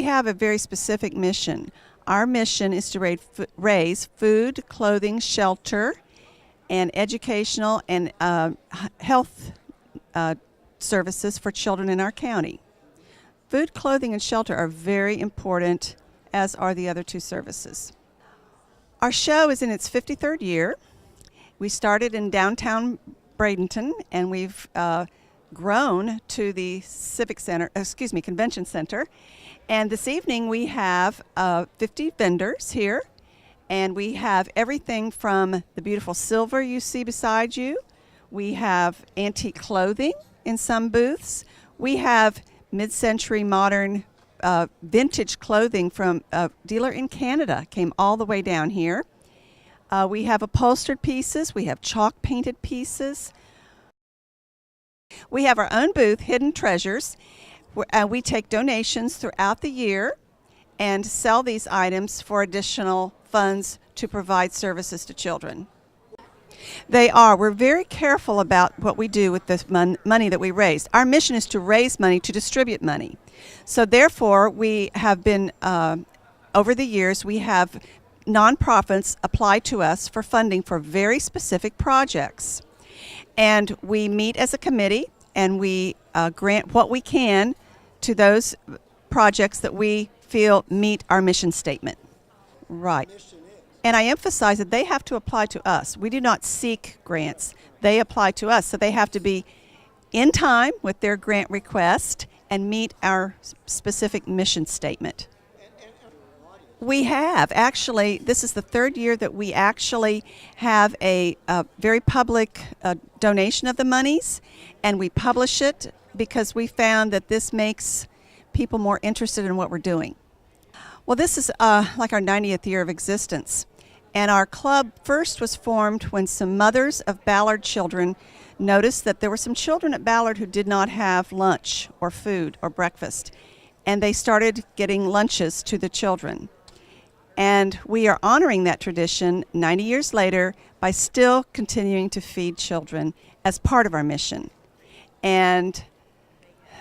have a very specific mission. Our mission is to raise food, clothing, shelter, and educational and health services for children in our county. Food, clothing, and shelter are very important, as are the other two services. Our show is in its 53rd year. We started in downtown Bradenton, and we've grown to the Convention Center. And this evening we have 50 vendors here, and we have everything from the beautiful silver you see beside you. We have antique clothing in some booths. We have mid-century modern vintage clothing from a dealer in Canada, came all the way down here. We have upholstered pieces. We have chalk painted pieces. We have our own booth, Hidden Treasures. We take donations throughout the year and sell these items for additional funds to provide services to children. They are. We're very careful about what we do with this money that we raise. Our mission is to raise money, to distribute money. So therefore, we have been, over the years, we have nonprofits apply to us for funding for very specific projects. And we meet as a committee, and we grant what we can to those projects that we feel meet our mission statement. Right. And I emphasize that they have to apply to us. We do not seek grants. They apply to us. So they have to be in time with their grant request and meet our specific mission statement. We have. Actually, this is the third year that we actually have a very public donation of the monies, and we publish it because we found that this makes people more interested in what we're doing. Well, this is like our 90th year of existence, and our club first was formed when some mothers of Ballard children noticed that there were some children at Ballard who did not have lunch or food or breakfast, and they started getting lunches to the children. And we are honoring that tradition 90 years later by still continuing to feed children as part of our mission. And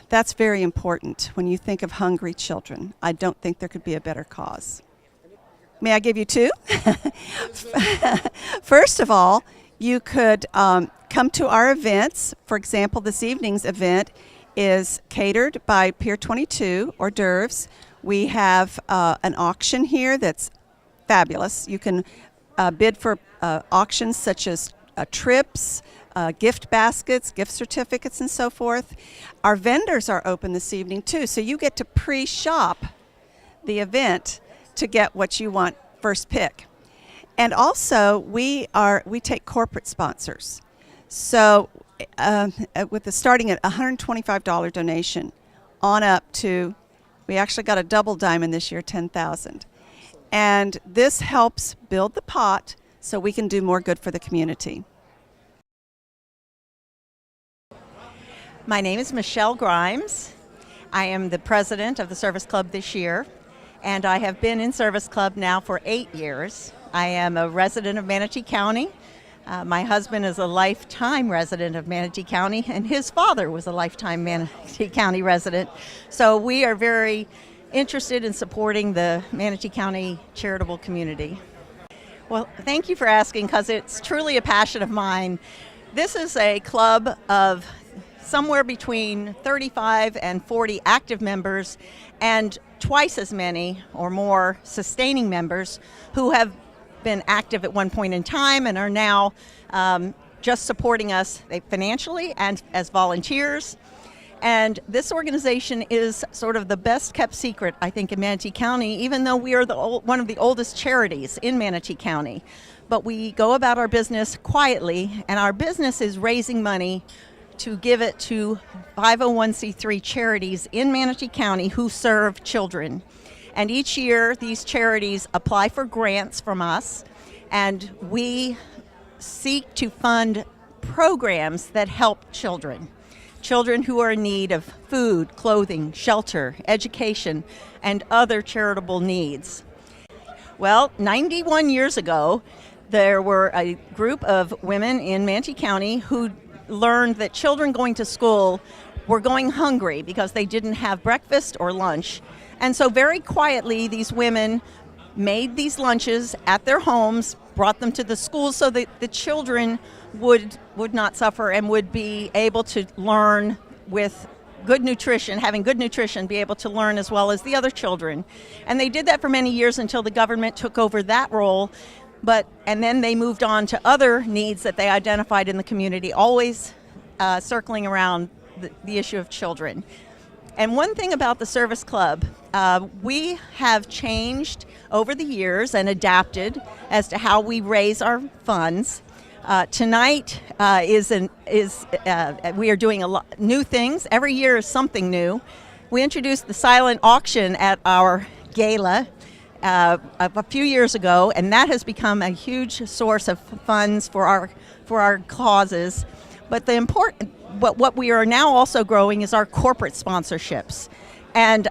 that's very important when you think of hungry children. I don't think there could be a better cause. May I give you two? First of all, you could come to our events. For example, this evening's event is catered by Pier 22 hors d'oeuvres. We have an auction here that's fabulous. You can bid for auctions such as trips, gift baskets, gift certificates, and so forth. Our vendors are open this evening too, so you get to pre-shop the event to get what you want first pick. And also, we take corporate sponsors. So starting at $125 donation on up to, we actually got a double diamond this year, $10,000. And this helps build the pot so we can do more good for the community. My name is Michelle Grimes. I am the president of the Service Club this year, and I have been in Service Club now for 8 years. I am a resident of Manatee County. My husband is a lifetime resident of Manatee County, and his father was a lifetime Manatee County resident. So we are very interested in supporting the Manatee County charitable community. Well, thank you for asking, because it's truly a passion of mine. This is a club of somewhere between 35 and 40 active members, and twice as many or more sustaining members who have been active at one point in time and are now just supporting us financially and as volunteers. And this organization is sort of the best kept secret, I think, in Manatee County, even though we are one of the oldest charities in Manatee County. But we go about our business quietly, and our business is raising money to give it to 501c3 charities in Manatee County who serve children. And each year, these charities apply for grants from us, and we seek to fund programs that help children. Children who are in need of food, clothing, shelter, education, and other charitable needs. Well, 91 years ago, there were a group of women in Manatee County who learned that children going to school were going hungry because they didn't have breakfast or lunch. And so very quietly, these women made these lunches at their homes, brought them to the schools so that the children would not suffer and would be able to learn with good nutrition, having good nutrition, be able to learn as well as the other children. And they did that for many years until the government took over that role. And then they moved on to other needs that they identified in the community, always circling around the issue of children. And one thing about the Service Club, we have changed over the years and adapted as to how we raise our funds. Tonight we are doing a lot new things. Every year is something new. We introduced the silent auction at our gala a few years ago, and that has become a huge source of funds for our causes. But what we are now also growing is our corporate sponsorships. And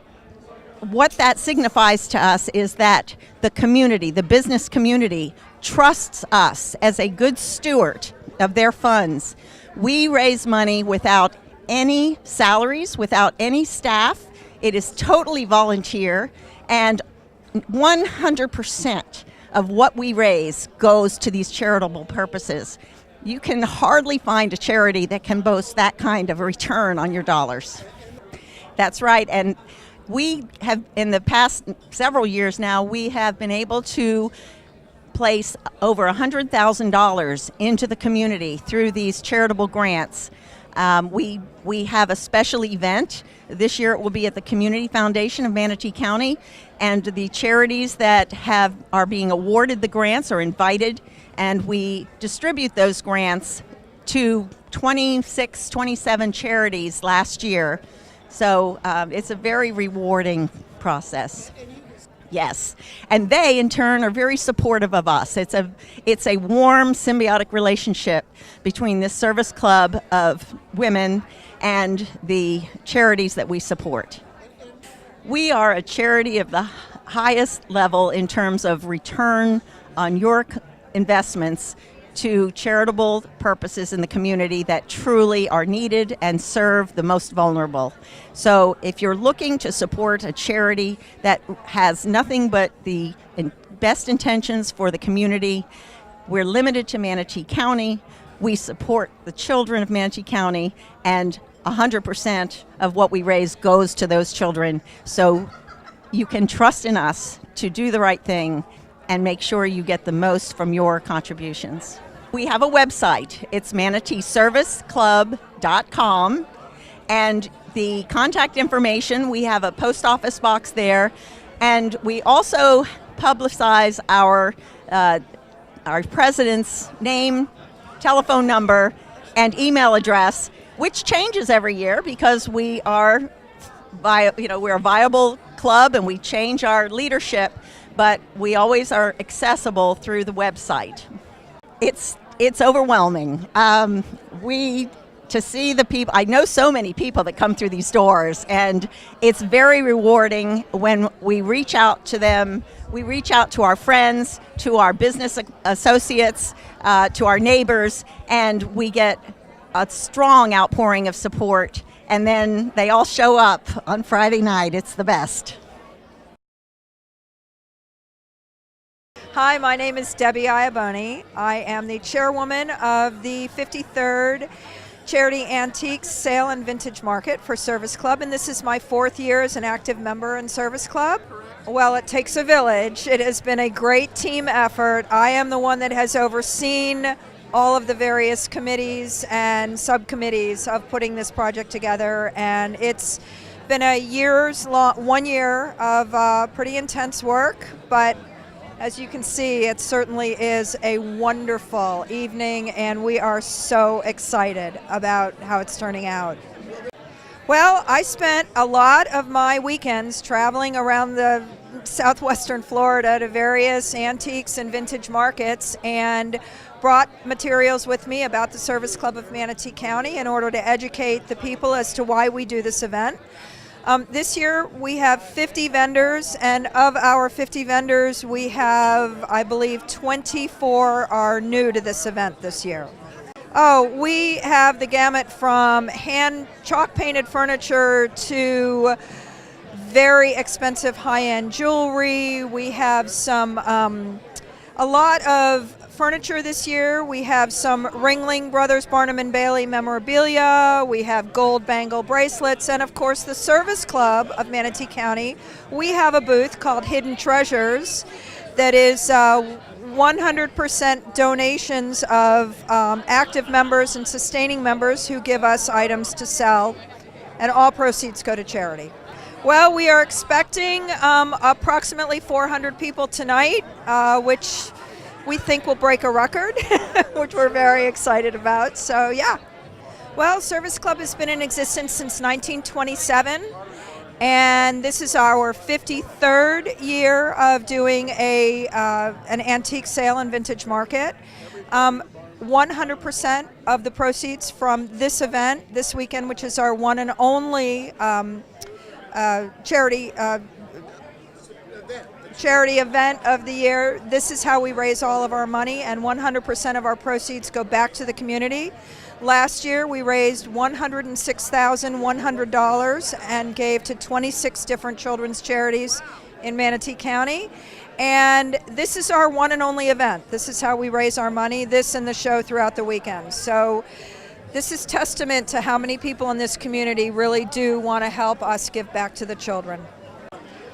what that signifies to us is that the community, the business community, trusts us as a good steward of their funds. We raise money without any salaries, without any staff. It is totally volunteer, and 100% of what we raise goes to these charitable purposes. You can hardly find a charity that can boast that kind of a return on your dollars. That's right, and we have, in the past several years now, we have been able to place over $100,000 into the community through these charitable grants. We have a special event. This year it will be at the Community Foundation of Manatee County, and the charities that are being awarded the grants are invited, and we distribute those grants to 27 charities last year. So it's a very rewarding process. Yes, and they in turn are very supportive of us. It's a warm, symbiotic relationship between this service club of women and the charities that we support. We are a charity of the highest level in terms of return on your investments to charitable purposes in the community that truly are needed and serve the most vulnerable. So if you're looking to support a charity that has nothing but the best intentions for the community, we're limited to Manatee County. We support the children of Manatee County, and 100% of what we raise goes to those children. So you can trust in us to do the right thing and make sure you get the most from your contributions. We have a website. It's manateeserviceclub.com, and the contact information, we have a post office box there, and we also publicize our president's name, telephone number, and email address, which changes every year because we're a viable club and we change our leadership, but we always are accessible through the website. It's overwhelming. To see the people, I know so many people that come through these doors, and it's very rewarding when we reach out to them. We reach out to our friends, to our business associates, to our neighbors, and we get a strong outpouring of support, and then they all show up on Friday night. It's the best. Hi, my name is Debbie Iaboni. I am the chairwoman of the 53rd Charity Antiques Sale and Vintage Market for Service Club, and this is my 4th year as an active member in Service Club. Well, it takes a village. It has been a great team effort. I am the one that has overseen all of the various committees and subcommittees of putting this project together, and it's been a 1 year of pretty intense work, but as you can see, it certainly is a wonderful evening, and we are so excited about how it's turning out. Well, I spent a lot of my weekends traveling around the southwestern Florida to various antiques and vintage markets, and brought materials with me about the Service Club of Manatee County in order to educate the people as to why we do this event. This year we have 50 vendors, and of our 50 vendors we have, I believe, 24 are new to this event this year. Oh, we have the gamut from hand chalk painted furniture to very expensive high-end jewelry. We have some a lot of furniture this year. We have some Ringling Brothers Barnum and Bailey memorabilia. We have gold bangle bracelets, and of course the Service Club of Manatee County. We have a booth called Hidden Treasures that is 100% donations of active members and sustaining members who give us items to sell, and all proceeds go to charity. Well, we are expecting approximately 400 people tonight, which we think will break a record, which we're very excited about. So, yeah. Well, Service Club has been in existence since 1927, and this is our 53rd year of doing an antique sale and vintage market. 100% of the proceeds from this event this weekend, which is our one and only charity event of the year. This is how we raise all of our money, and 100% of our proceeds go back to the community. Last year we raised $106,100 and gave to 26 different children's charities in Manatee County. And this is our one and only event. This is how we raise our money, this and the show throughout the weekend. So this is testament to how many people in this community really do want to help us give back to the children.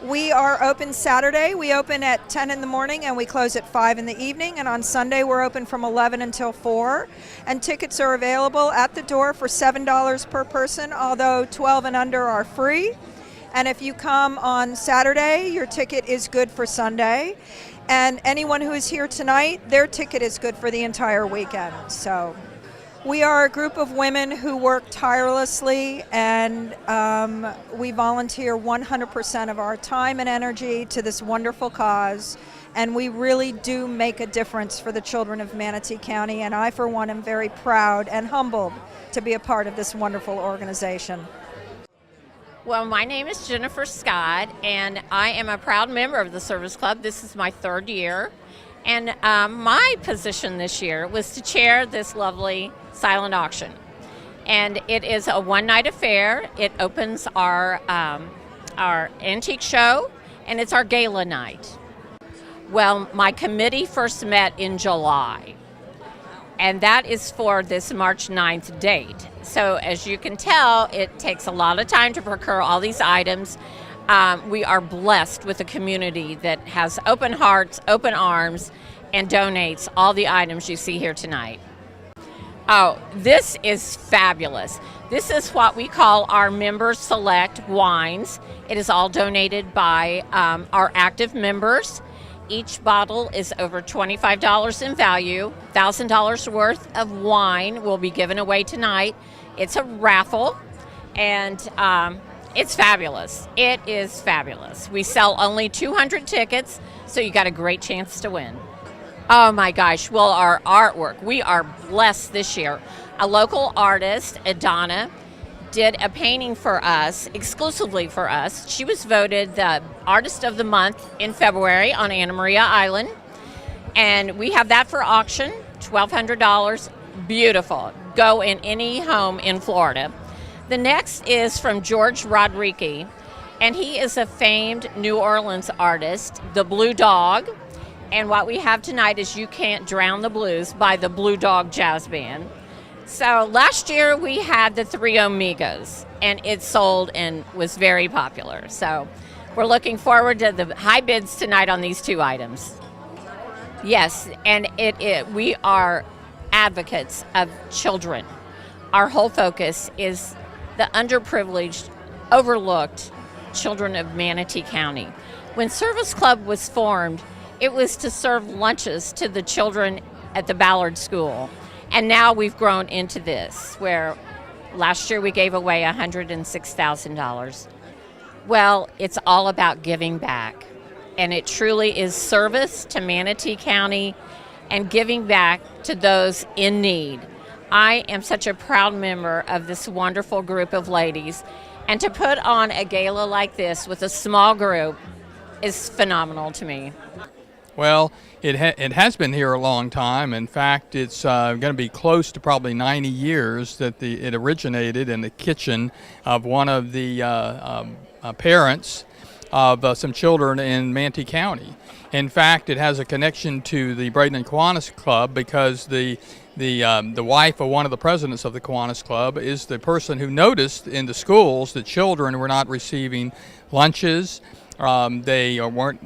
We are open Saturday. We open at 10 in the morning and we close at 5 in the evening. And on Sunday, we're open from 11 until 4. And tickets are available at the door for $7 per person, although 12 and under are free. And if you come on Saturday, your ticket is good for Sunday. And anyone who is here tonight, their ticket is good for the entire weekend. So we are a group of women who work tirelessly, and we volunteer 100% of our time and energy to this wonderful cause, and we really do make a difference for the children of Manatee County, and I, for one, am very proud and humbled to be a part of this wonderful organization. Well, my name is Jennifer Scott, and I am a proud member of the Service Club. This is my 3rd year, and my position this year was to chair this lovely silent auction, and it is a one-night affair. It opens our antique show, and it's our gala night. Well, my committee first met in July, and that is for this March 9th date. So as you can tell, it takes a lot of time to procure all these items. We are blessed with a community that has open hearts, open arms, and donates all the items you see here tonight. Oh, this is fabulous. This is what we call our Member Select wines. It is all donated by our active members. Each bottle is over $25 in value. $1,000 worth of wine will be given away tonight. It's a raffle, and it's fabulous. It is fabulous. We sell only 200 tickets, so you got a great chance to win. Oh my gosh, well, our artwork, we are blessed this year. A local artist, Adana, did a painting for us, exclusively for us. She was voted the Artist of the Month in February on Anna Maria Island. And we have that for auction, $1,200. Beautiful. Go in any home in Florida. The next is from George Rodriguez, and he is a famed New Orleans artist, the Blue Dog. And what we have tonight is You Can't Drown the Blues by the Blue Dog Jazz Band. So last year we had the Three Amigos, and it sold and was very popular. So we're looking forward to the high bids tonight on these 2 items. Yes, and we are advocates of children. Our whole focus is the underprivileged, overlooked children of Manatee County. When Service Club was formed, it was to serve lunches to the children at the Ballard School. And now we've grown into this, where last year we gave away $106,000. Well, it's all about giving back. And it truly is service to Manatee County and giving back to those in need. I am such a proud member of this wonderful group of ladies. And to put on a gala like this with a small group is phenomenal to me. Well, it has been here a long time. In fact, it's going to be close to probably 90 years that it originated in the kitchen of one of the parents of some children in Manatee County. In fact, it has a connection to the Braden and Kiwanis Club because the wife of one of the presidents of the Kiwanis Club is the person who noticed in the schools that children were not receiving lunches. They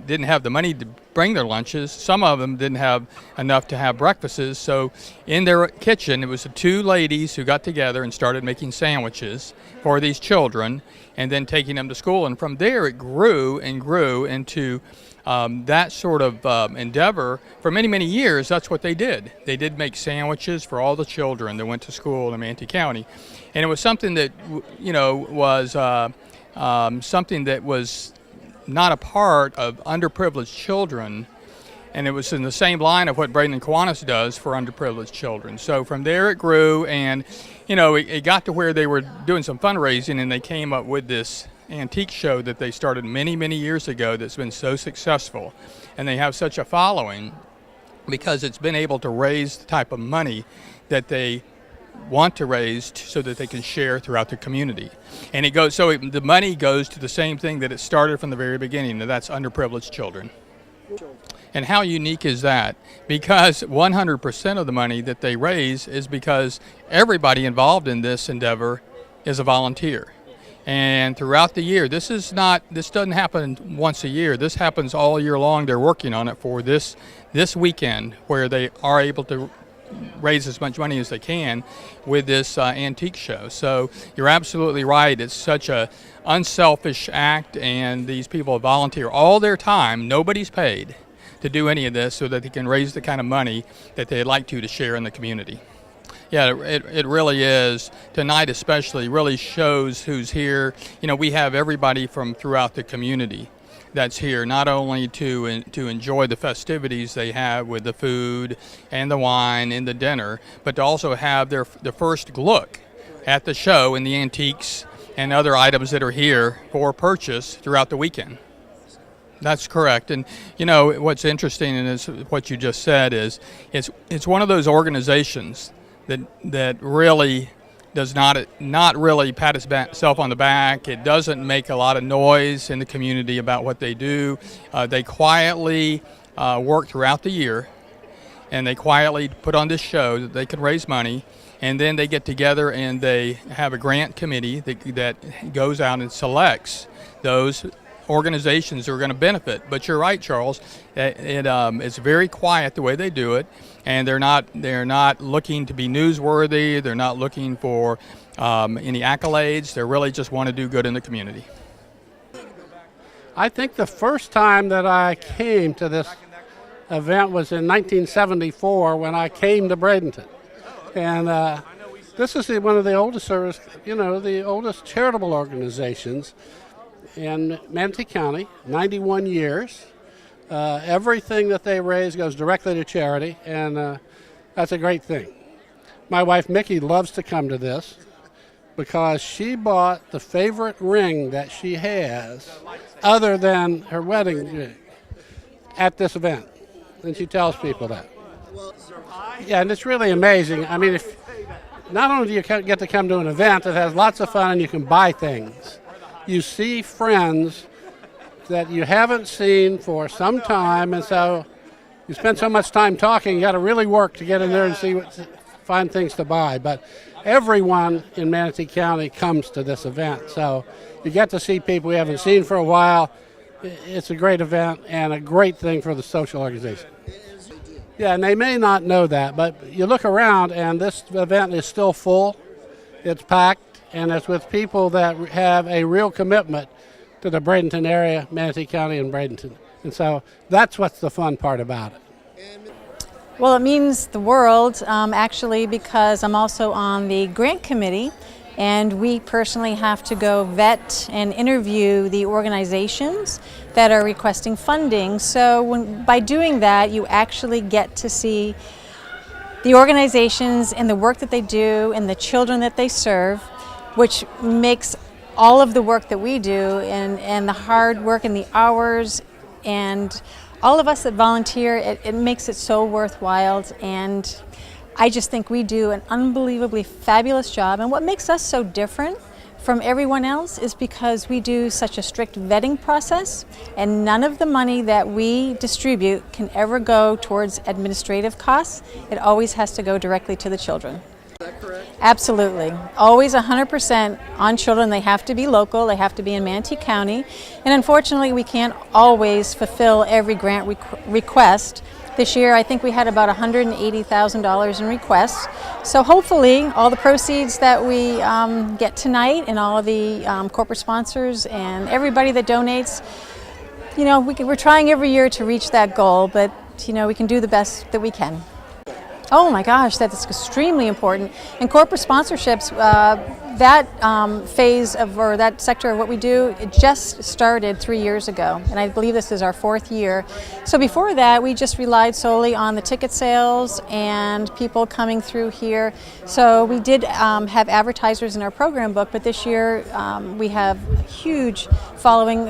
didn't have the money to bring their lunches. Some of them didn't have enough to have breakfasts. So in their kitchen, it was the two ladies who got together and started making sandwiches for these children and then taking them to school. And from there, it grew and grew into that sort of endeavor. For many, many years, that's what they did. They did make sandwiches for all the children that went to school in Manatee County. And it was something that, was something that was not a part of underprivileged children, and it was in the same line of what Braden and Kiwanis does for underprivileged children. So from there it grew, and it got to where they were doing some fundraising, and they came up with this antique show that they started many, many years ago that's been so successful, and they have such a following because it's been able to raise the type of money that they want to raise so that they can share throughout the community. And the money goes to the same thing that it started from the very beginning, and that's underprivileged children. And how unique is that? Because 100% of the money that they raise is because everybody involved in this endeavor is a volunteer. And throughout the year, this doesn't happen once a year. This happens all year long. They're working on it for this weekend where they are able to raise as much money as they can with this antique show. So you're absolutely right. It's such a unselfish act, and these people volunteer all their time. Nobody's paid to do any of this so that they can raise the kind of money that they'd like to share in the community. Yeah, it really is. Tonight especially really shows who's here. We have everybody from throughout the community that's here, not only to enjoy the festivities they have with the food and the wine and the dinner, but to also have the first look at the show and the antiques and other items that are here for purchase throughout the weekend. That's correct. And what's interesting is what you just said is it's one of those organizations that really does not really pat itself on the back. It doesn't make a lot of noise in the community about what they do. They quietly work throughout the year, and they quietly put on this show that they can raise money, and then they get together and they have a grant committee that goes out and selects those organizations who are going to benefit. But you're right, Charles. It's very quiet the way they do it, and they're not looking to be newsworthy. They're not looking for any accolades. They really just want to do good in the community. I think the first time that I came to this event was in 1974 when I came to Bradenton, and this is one of the oldest the oldest charitable organizations in Manatee County, 91 years. Everything that they raise goes directly to charity, and that's a great thing. My wife Mickey loves to come to this because she bought the favorite ring that she has other than her wedding ring at this event, and she tells people that. Yeah, and it's really amazing. I mean, if not only do you get to come to an event that has lots of fun and you can buy things, you see friends that you haven't seen for some time, and so you spend so much time talking, you got to really work to get in there and find things to buy. But everyone in Manatee County comes to this event, so you get to see people we haven't seen for a while. It's a great event and a great thing for the social organization. Yeah, and they may not know that, but you look around and this event is still full. It's packed, and it's with people that have a real commitment to the Bradenton area, Manatee County and Bradenton. And so that's what's the fun part about it. Well, it means the world, actually, because I'm also on the grant committee, and we personally have to go vet and interview the organizations that are requesting funding. So by doing that, you actually get to see the organizations and the work that they do and the children that they serve, which makes all of the work that we do and the hard work and the hours and all of us that volunteer, it makes it so worthwhile, and I just think we do an unbelievably fabulous job. And what makes us so different from everyone else is because we do such a strict vetting process, and none of the money that we distribute can ever go towards administrative costs. It always has to go directly to the children. Is that correct? Absolutely. Always 100% on children. They have to be local, they have to be in Manatee County, and unfortunately we can't always fulfill every grant request. This year I think we had about $180,000 in requests. So hopefully all the proceeds that we get tonight, and all of the corporate sponsors and everybody that donates, you know, we're trying every year to reach that goal, but you know, we can do the best that we can. Oh my gosh, that's extremely important. And corporate sponsorships, that phase of, or that sector of what we do, it just started 3 years ago, and I believe this is our 4th year. So before that, we just relied solely on the ticket sales and people coming through here. So we did have advertisers in our program book, but this year we have a huge following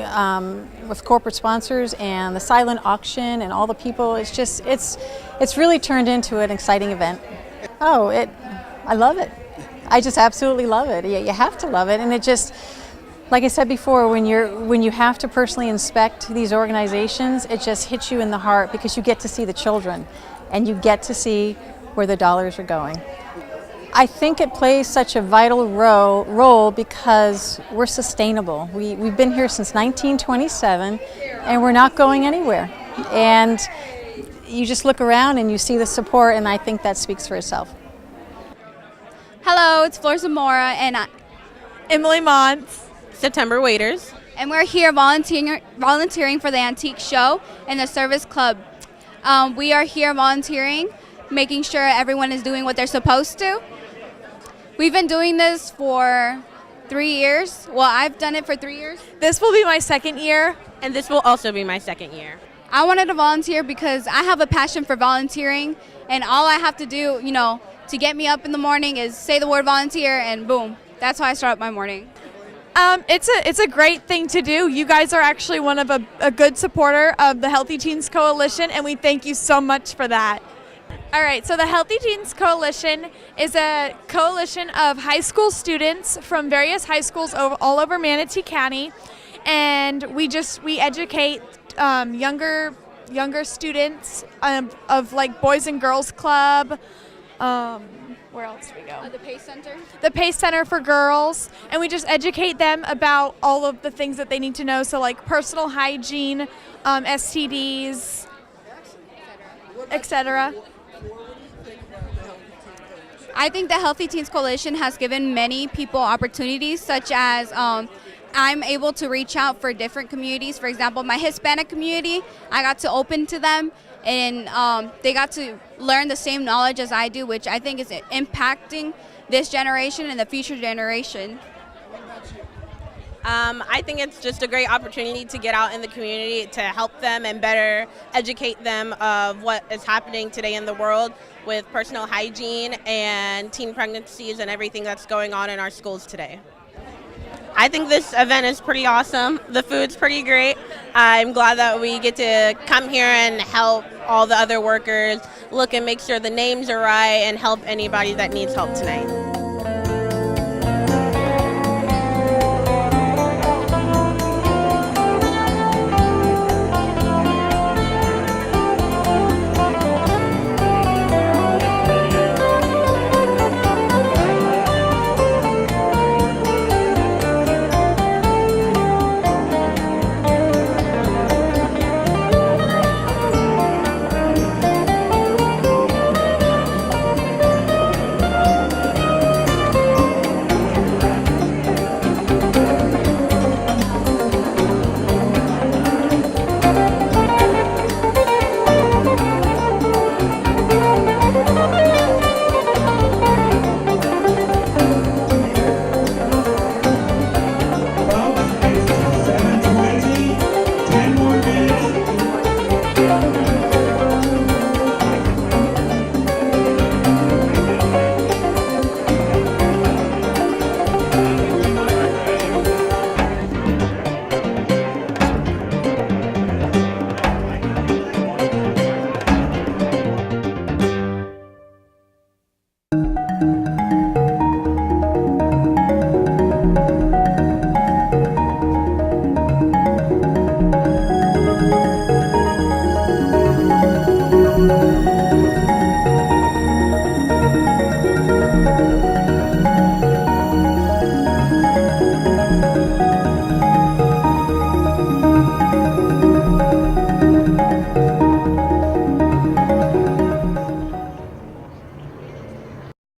with corporate sponsors and the silent auction and all the people. It's just, it's really turned into an exciting event. Oh, I love it. I just absolutely love it. You have to love it, and it just, like I said before, when you have to personally inspect these organizations, it just hits you in the heart because you get to see the children, and you get to see where the dollars are going. I think it plays such a vital role because we're sustainable. We've been here since 1927, and we're not going anywhere. And you just look around and you see the support, and I think that speaks for itself. Hello, it's Flor Zamora and Emily Montz, September Waiters, and we're here volunteering for the Antique Show and the Service Club. We are here volunteering, making sure everyone is doing what they're supposed to. We've been doing this for 3 years. Well, I've done it for 3 years. This will be my 2nd year, and this will also be my 2nd year. I wanted to volunteer because I have a passion for volunteering, and all I have to do, you know, to get me up in the morning is say the word volunteer, and boom, that's how I start my morning. It's a great thing to do. You guys are actually one of a good supporter of the Healthy Teens Coalition, and we thank you so much for that. All right, so the Healthy Teens Coalition is a coalition of high school students from various high schools all over Manatee County, and we educate younger students of like Boys and Girls Club. Where else do we go? The Pace Center. The Pace Center for girls, and we just educate them about all of the things that they need to know. So like personal hygiene, STDs, etc. I think the Healthy Teens Coalition has given many people opportunities, such as I'm able to reach out for different communities. For example, my Hispanic community, I got to open to them, and they got to learn the same knowledge as I do, which I think is impacting this generation and the future generation. I think it's just a great opportunity to get out in the community to help them and better educate them of what is happening today in the world with personal hygiene and teen pregnancies and everything that's going on in our schools today. I think this event is pretty awesome. The food's pretty great. I'm glad that we get to come here and help all the other workers look and make sure the names are right and help anybody that needs help tonight.